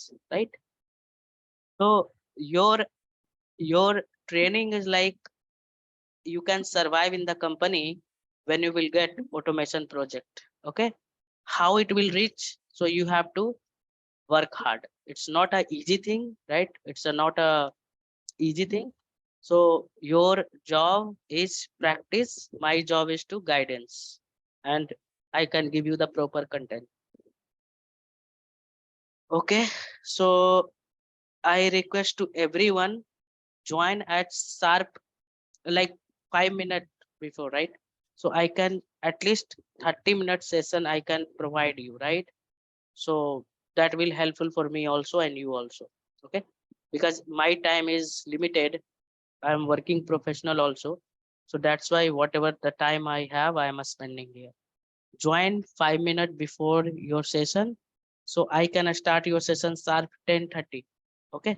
practice, right? So your training is like you can survive in the company when you will get automation project. Okay, how it will reach? So you have to work hard. It's not a easy thing, right? It's not a easy thing. So your job is practice. My job is to guidance, and I can give you the proper content. Okay, so I request to everyone join at sharp like 5 minutes before, right? So I can at least 30-minute session I can provide you, right? So that will helpful for me also and you also. Okay, because my time is limited. I'm working professional also, so that's why whatever the time I have I am spending here. Join 5 minutes before your session so I can start your session sharp 10:30. Okay,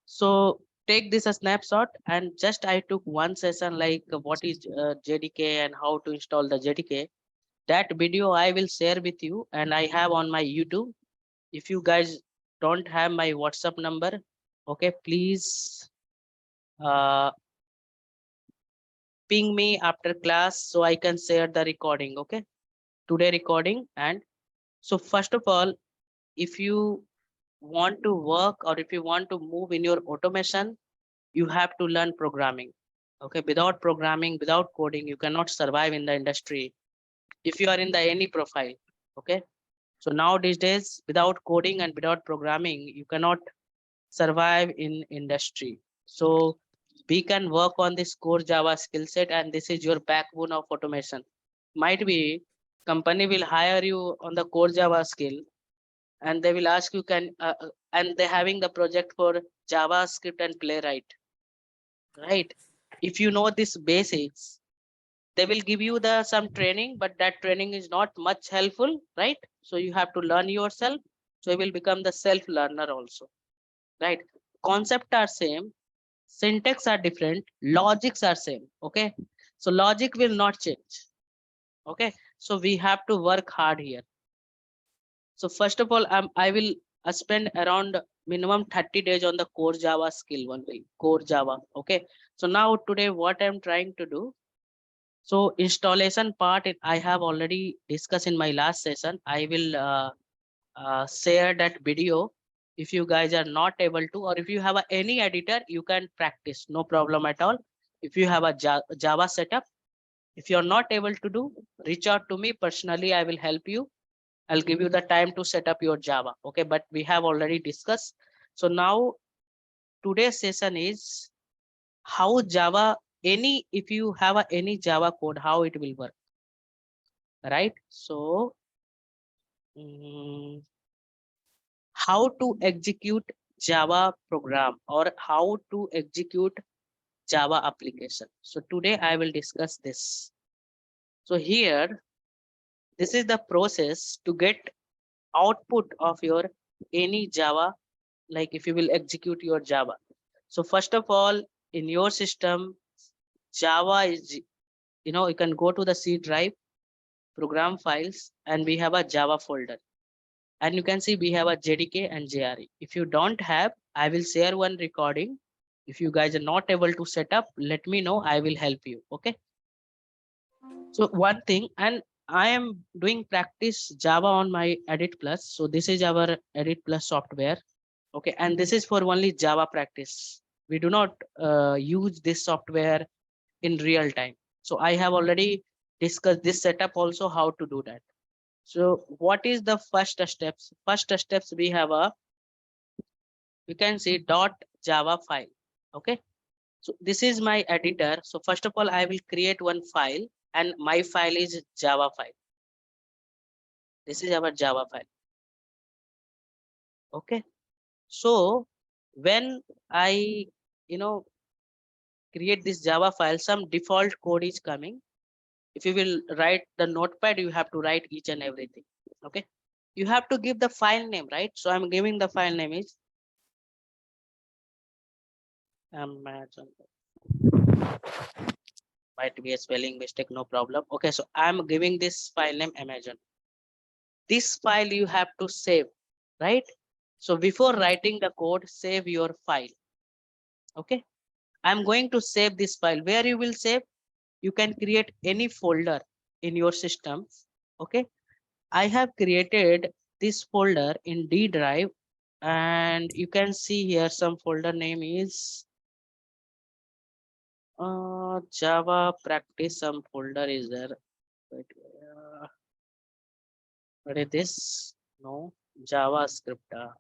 so take this a snapshot and just I took one session like what is JDK and how to install the JDK. That video I will share with you and I have on my YouTube. If you guys don't have my WhatsApp number, okay, please uh, ping me after class so I can share the recording. Okay, today recording. And so first of all, if you want to work or if you want to move in your automation, you have to learn programming. Okay, without programming, without coding, you cannot survive in the industry if you are in the any profile. Okay, so now these days without coding and without programming you cannot survive in industry. So we can work on this core Java skill set and this is your backbone of automation. Might be company will hire you on the core Java skill and they will ask you can and they having the project for JavaScript and Playwright, right? If you know this basics, they will give you the some training, but that training is not much helpful, right? So you have to learn yourself. So you will become the self learner also, right? Concept are same, syntax are different, logics are same. Okay, so logic will not change. Okay, so we have to work hard here. So first of all, I will spend around minimum 30 days on the core Java skill only, core Java. Okay, so now today what I'm trying to do. So installation part, I have already discussed in my last session. I will share that video. If you guys are not able to, or if you have any editor, you can practice, no problem at all. If you have a Java setup, if you're not able to do, reach out to me personally. I will help you. I'll give you the time to set up your Java. Okay, but we have already discussed. So now today's session is how Java, if you have any Java code, how it will work, right? So how to execute Java program or how to execute Java application. So today I will discuss this. So here, this is the process to get output of your any Java, like if you will execute your Java. So first of all, in your system, Java is, you can go to the C drive, program files, and we have a Java folder. And you can see we have a JDK and JRE. If you don't have, I will share one recording. If you guys are not able to set up, let me know. I will help you. Okay. So one thing, and I am doing practice Java on my Edit Plus. So this is our Edit Plus software. Okay. And this is for only Java practice. We do not use this software in real time. So I have already discussed this setup also how to do that. So what is the first steps? First steps we have you can see .java file. Okay. So this is my editor. So first of all, I will create one file and my file is Java file. This is our Java file. Okay. So when I, create this Java file, some default code is coming. If you will write the notepad, you have to write each and everything. Okay. You have to give the file name, right? So I'm giving the file name is Amazon. Might be a spelling mistake, no problem. Okay, so I'm giving this file name Amazon. This file you have to save, right? So before writing the code, save your file. Okay. I'm going to save this file. Where you will save? You can create any folder in your system. Okay. I have created this folder in D drive, and you can see here some folder name is Java practice. Some folder is there. Wait, what is this? No, JavaScript.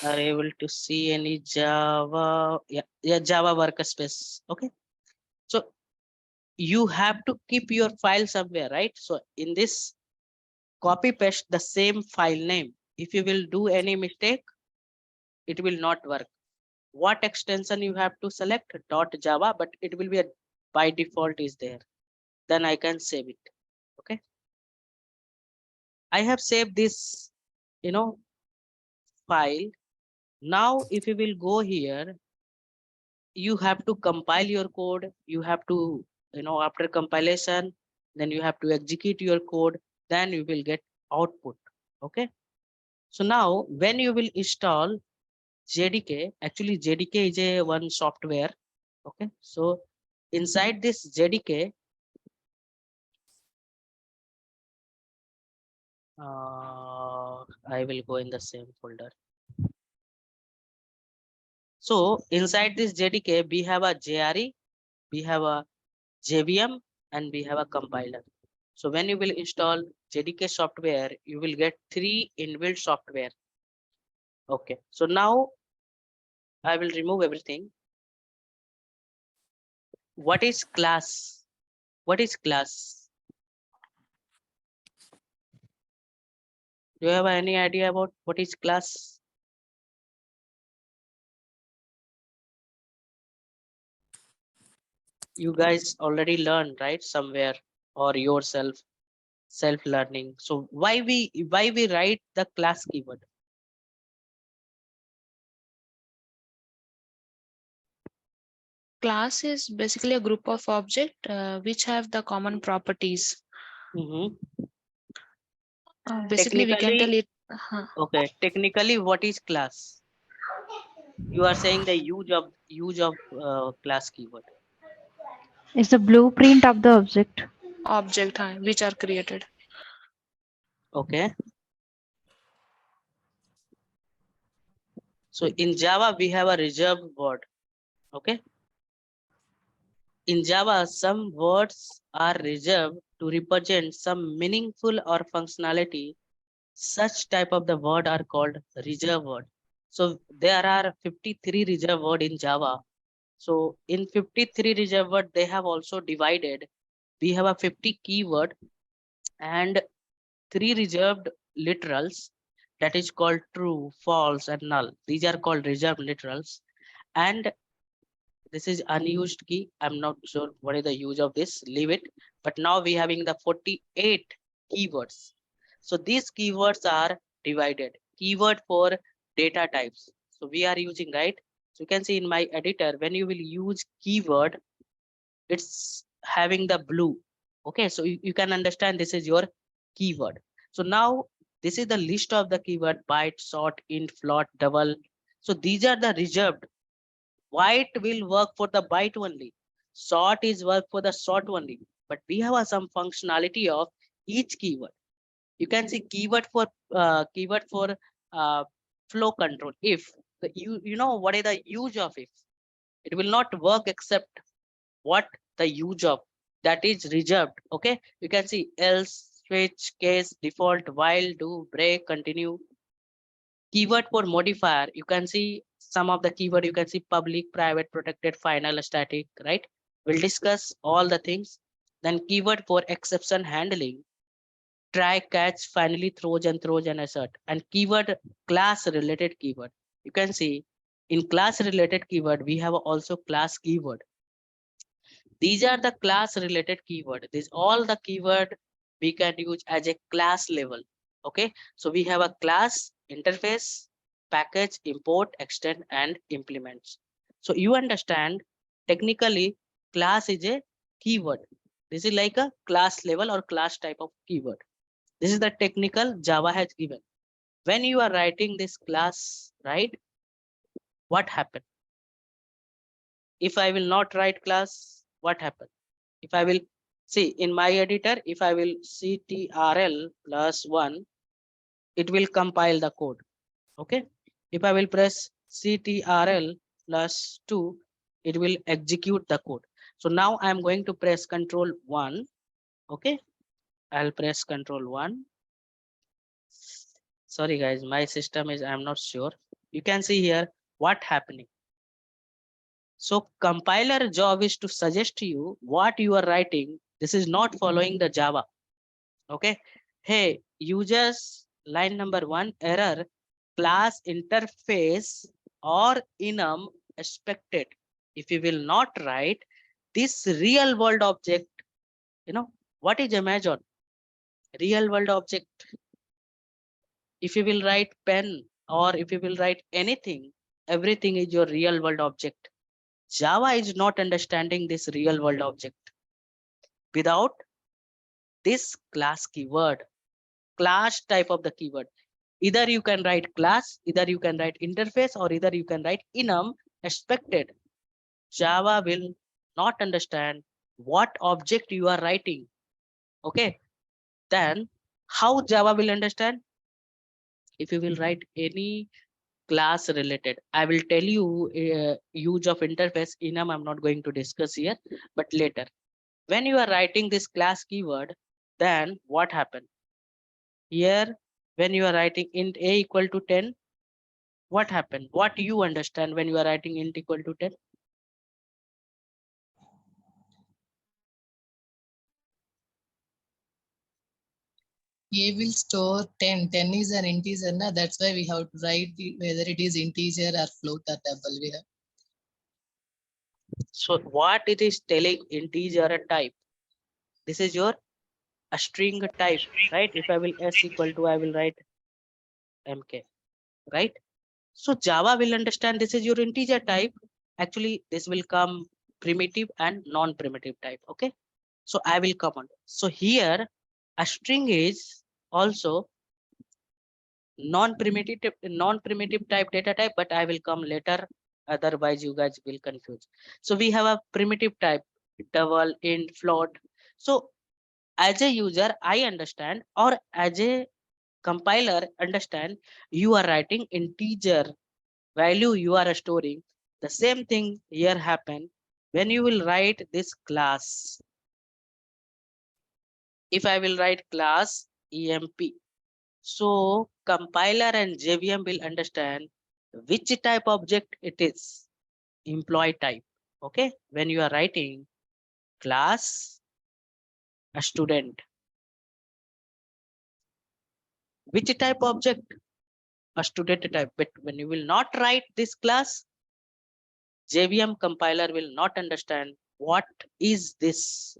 Are able to see any Java? Yeah, Java workspace. Okay. So you have to keep your file somewhere, right? So in this, copy paste the same file name. If you will do any mistake, it will not work. What extension you have to select? .java, but it will be a by default is there. Then I can save it. Okay. I have saved this, file. Now, if you will go here, you have to compile your code. You have to, after compilation, then you have to execute your code. Then you will get output. Okay. So now when you will install JDK, actually JDK is a one software. Okay. So inside this JDK, I will go in the same folder. So inside this JDK, we have a JRE, we have a JVM, and we have a compiler. So when you will install JDK software, you will get 3 inbuilt software. Okay. So now I will remove everything. What is class? What is class? Do you have any idea about what is class? You guys already learned, right? Somewhere or yourself, self-learning. So why we write the class keyword? Class is basically a group of objects which have the common properties. Mhm. Basically, we can tell Technically, it. okay. Technically, what is class? You are saying the use of class keyword. It's the blueprint of the object. Object which are created. Okay. So in Java, we have a reserved word. Okay. In Java, some words are reserved to represent some meaningful or functionality. Such type of the word are called reserved word. So there are 53 reserved word in Java. So in 53 reserved word, they have also divided. We have a 50 keyword and 3 reserved literals, that is called true, false, and null. These are called reserved literals. And this is unused key. I'm not sure what is the use of this. Leave it. But now we having the 48 keywords. So these keywords are divided. Keyword for data types. So we are using, right? So you can see in my editor, when you will use keyword, it's having the blue. Okay, so you can understand this is your keyword. So now this is the list of the keyword: byte, short, int, float, double. So these are the reserved. Byte will work for the byte only. Short is work for the short only. But we have some functionality of each keyword. You can see keyword for uh, flow control. If you know what is the use of if, it will not work except what the use of that is reserved. Okay, you can see else, switch, case, default, while, do, break, continue. Keyword for modifier, you can see some of the keyword. You can see public, private, protected, final, static, right? We'll discuss all the things. Then keyword for exception handling: try, catch, finally, throws and assert. And keyword class related keyword, you can see in class related keyword we have also class keyword. These are the class related keyword. These all the keyword we can use as a class level. Okay, so we have a class, interface, package, import, extend, and implements. So you understand, technically class is a keyword. This is like a class level or class type of keyword. This is the technical Java has given. When you are writing this class, right? What happened? If I will not write class, what happened? If I will see in my editor, if I will ctrl plus 1, it will compile the code. Okay. If I will press ctrl plus 2, it will execute the code. So now I'm going to press control 1. Okay. I'll press control 1. Sorry guys, my system is, I'm not sure. You can see here what happening. So compiler job is to suggest to you what you are writing. This is not following the Java. Okay. Hey, users, line number 1, error, class interface or enum expected. If you will not write this real world object, what is Amazon? Real world object. If you will write pen or if you will write anything, everything is your real world object. Java is not understanding this real world object without this class keyword, class type of the keyword. Either you can write class, either you can write interface, or either you can write enum expected. Java will not understand what object you are writing. Okay. Then how Java will understand? If you will write any class related, I will tell you use of interface enum. I'm not going to discuss here, but later. When you are writing this class keyword, then what happened? Here, when you are writing int a equal to 10, what happened? What you understand when you are writing int equal to 10? A will store 10. 10 is an integer, na? That's why we have to write whether it is integer or float or double. We have. So what it is telling integer type? This is your a string type, right? If I will s equal to, I will write mk, right? So Java will understand this is your integer type. Actually, this will come primitive and non-primitive type. Okay. So I will comment. So here a string is also non-primitive type data type, but I will come later. Otherwise, you guys will confuse. So we have a primitive type, double, int, float. So as a user, I understand, or as a compiler understand, you are writing integer value you are storing. The same thing here happen when you will write this class. If I will write class emp, so compiler and JVM will understand which type object it is, employee type. Okay, when you are writing class a student, which type object? A student type. But when you will not write this class, JVM compiler will not understand what is this.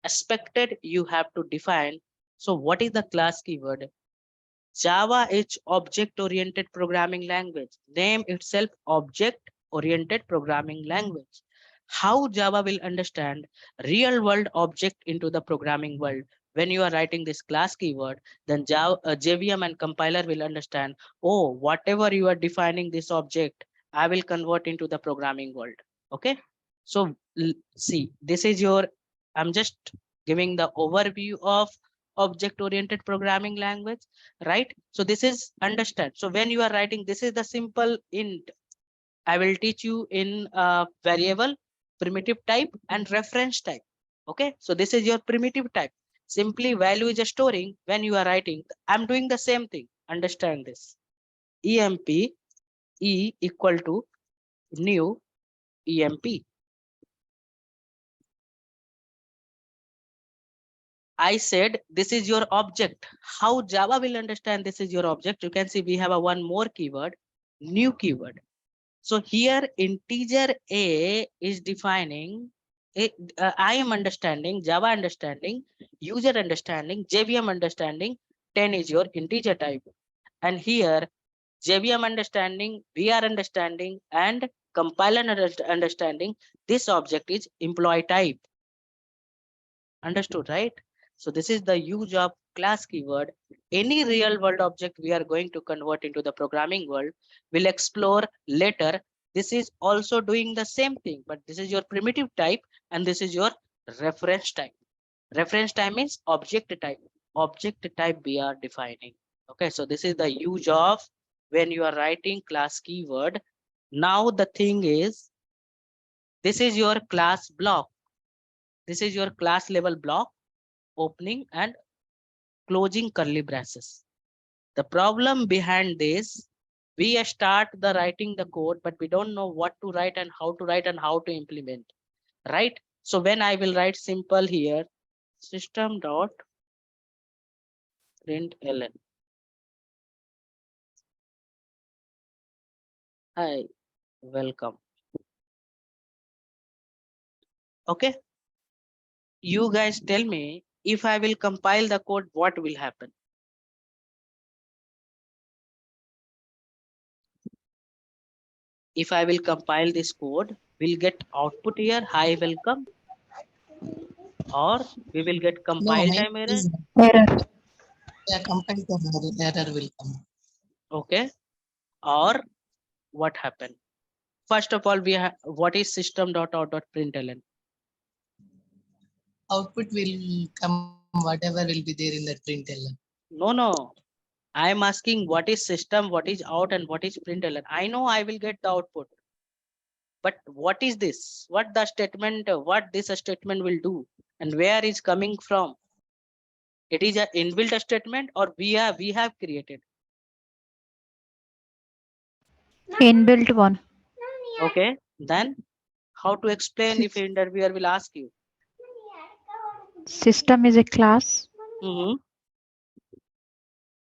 Expected you have to define. So what is the class keyword? Java is object-oriented programming language. Name itself object-oriented programming language. How Java will understand real-world object into the programming world? When you are writing this class keyword, then JVM and compiler will understand, oh, whatever you are defining this object, I will convert into the programming world. Okay. So see, this is your, I'm just giving the overview of object-oriented programming language, right? So this is understand. So when you are writing, this is the simple int. I will teach you in variable, primitive type and reference type. Okay, so this is your primitive type. Simply value is a storing. When you are writing, I'm doing the same thing. Understand this. emp e equal to new emp. I said this is your object. How Java will understand this is your object? You can see we have a one more keyword, new keyword. So here integer a is defining, I am understanding, Java understanding, user understanding, JVM understanding, 10 is your integer type. And here JVM understanding, we are understanding, and compiler understanding, this object is employee type. Understood, right? So this is the use of class keyword. Any real world object we are going to convert into the programming world, we'll explore later. This is also doing the same thing, but this is your primitive type and this is your reference type. Reference type means object type. Object type we are defining. Okay, so this is the use of when you are writing class keyword. Now the thing is, this is your class block. This is your class level block, opening and closing curly braces. The problem behind this, we start the writing the code, but we don't know what to write and how to implement, right? So when I will write simple here, system dot println. Hi, welcome. Okay, you guys tell me if I will compile the code, what will happen? If I will compile this code, we'll get output here, hi, welcome, or we will get No, compile mine time error. is Error. compile the error will come. Okay, or what happened? First of all, we have what is system.out.println? Output will come, whatever will be there in that println. No. I am asking what is system, what is out, and what is println. I know I will get the output. But what is this? What the statement, what this statement will do, and where is coming from? It is an inbuilt statement or we have created. Inbuilt one. Okay, then how to explain if interviewer will ask you? System is a class.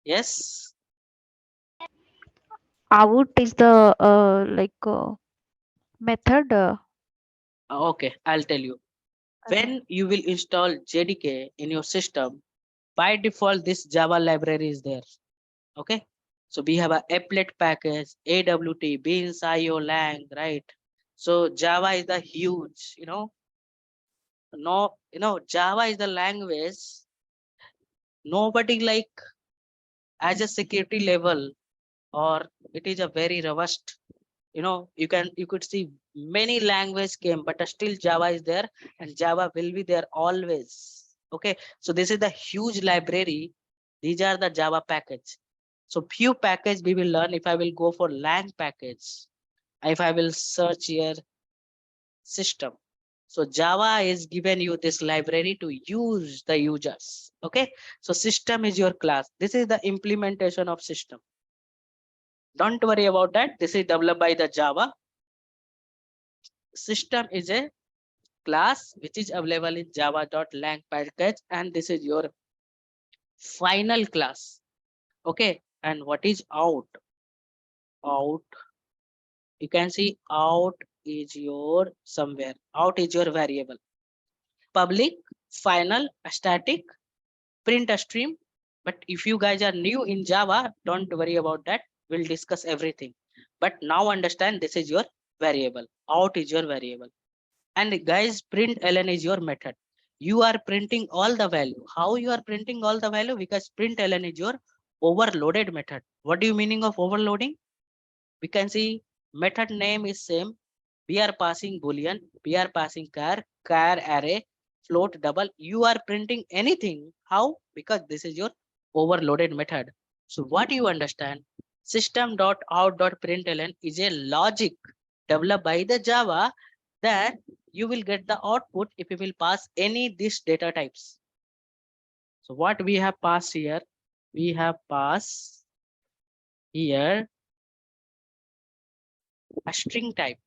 Yes. Out is the method. Okay, I'll tell you. When you will install JDK in your system, by default, this Java library is there. Okay. So we have a applet package, AWT, beans, IO, lang, right? So Java is the huge, Java is the language. Nobody like as a security level, or it is a very robust. You could see many language came, but still Java is there, and Java will be there always. Okay, so this is the huge library. These are the Java package. So few package we will learn. If I will go for lang package, if I will search here system, so Java is given you this library to use the users. Okay, so system is your class. This is the implementation of system. Don't worry about that. This is developed by the Java. System is a class which is available in java.lang package, and this is your final class. Okay, and what is out? Out, you can see out is your somewhere. Out is your variable. Public, final, static, print a stream. But if you guys are new in Java, don't worry about that. We'll discuss everything. But now understand this is your variable. Out is your variable. And guys, println is your method. You are printing all the value. How you are printing all the value? Because println is your overloaded method. What do you meaning of overloading? We can see method name is same. We are passing boolean. We are passing char array, float, double. You are printing anything. How? Because this is your overloaded method. So what you understand? System.out.println is a logic developed by the Java that you will get the output if you will pass any these data types. So what we have passed here, we have passed here a string type.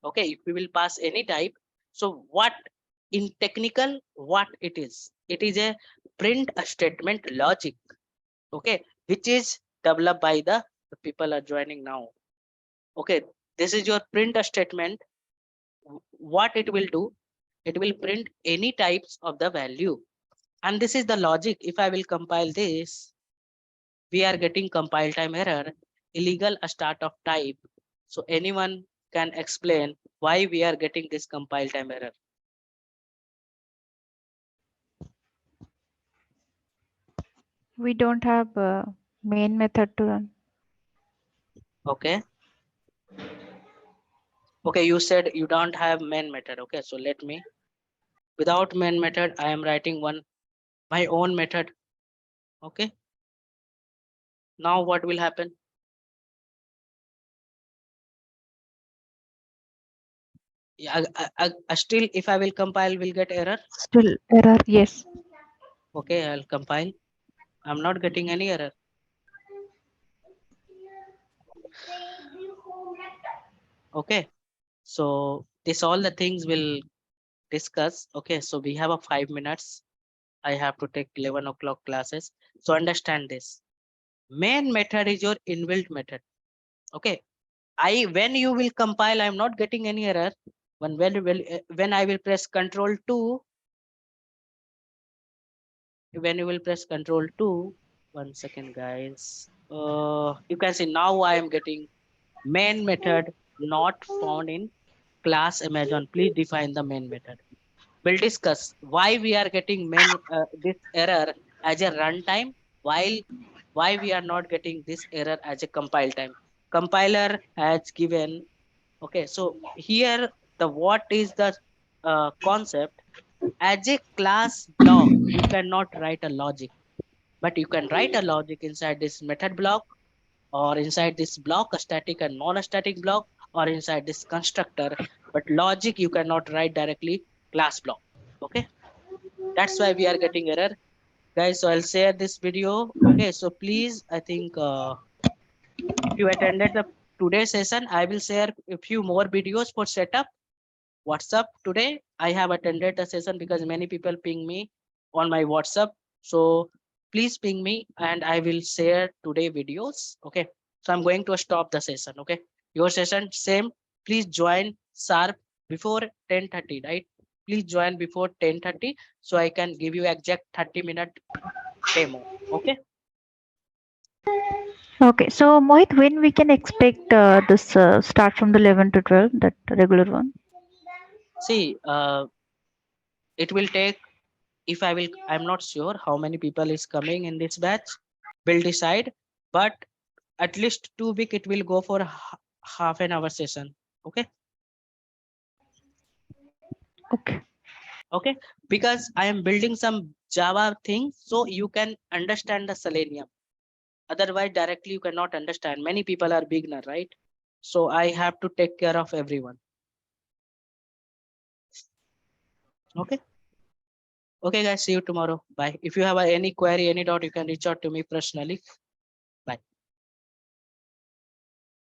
Okay, if we will pass any type. So what in technical, what it is a print a statement logic. Okay, which is developed by the people are joining now. Okay, this is your print a statement. What it will do, it will print any types of the value. And this is the logic. If I will compile this, we are getting compile time error, illegal start of type. So anyone can explain why we are getting this compile time error? We don't have a main method to run. Okay. Okay, you said you don't have main method. Okay, so let me, without main method, I am writing my own method. Okay. Now what will happen? Yeah, still if I will compile, will get error. Still error, yes. Okay, I'll compile. I'm not getting any error. Okay, so this all the things we'll discuss. Okay, so we have a 5 minutes. I have to take 11 o'clock classes. So understand this. Main method is your inbuilt method. Okay, when you will compile, I'm not getting any error. When I will press Control 2, when you will press Control 2, 1 second, guys. You can see now I am getting main method not found in class Amazon. Please define the main method. We'll discuss why we are getting this error as a runtime, while why we are not getting this error as a compile time. Compiler has given. Okay, so here the what is the concept? As a class block, you cannot write a logic, but you can write a logic inside this method block, or inside this block, a static and non-static block, or inside this constructor. But logic you cannot write directly class block. Okay, that's why we are getting error, guys. So I'll share this video. Okay, so please, I think if you attended the today's session, I will share a few more videos for setup. WhatsApp today. I have attended the session because many people ping me on my WhatsApp. So please ping me and I will share today videos. Okay. So I'm going to stop the session. Okay. Your session same. Please join sharp before 10:30, right? Please join before 10:30 so I can give you exact 30-minute demo. Okay. Okay, so Mohit, when we can expect this start from the 11 to 12, that regular one? See, it will take, if I will, I'm not sure how many people is coming in this batch. Will decide, but at least 2 week it will go for half an hour session. Okay. Okay. Okay, because I am building some Java things so you can understand the Selenium. Otherwise directly you cannot understand. Many people are beginner, right? So I have to take care of everyone. Okay. Okay, guys, see you tomorrow. Bye. If you have any query, any doubt, you can reach out to me personally.